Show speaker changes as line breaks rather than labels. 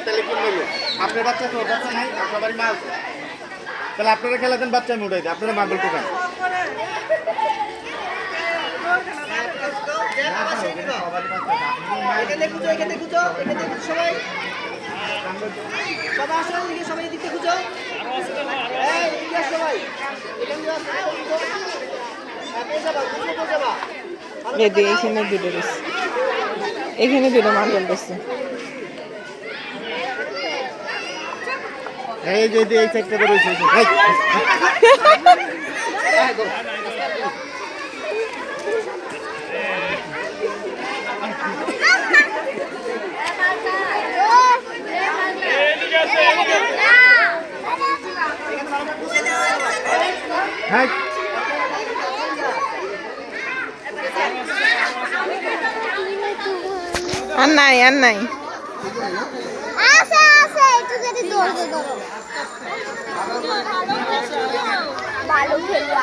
তাহলে কি বলবো আপনার বাচ্চা তো বাচ্চা নাই সবারই মা আছে তাহলে আপনারা খেলা দেন বাচ্চা আমি উঠাই দিই আপনারা মার্বেল কোথায়
এখানে দুটো রয়েছে এখানে দুটো মার্বেল রয়েছে
এই যে এই সাইডটা রয়েছে হ্যাঁ
আর নাই
আছে একটু যদি দৌড় ধরো ভালো খেলবা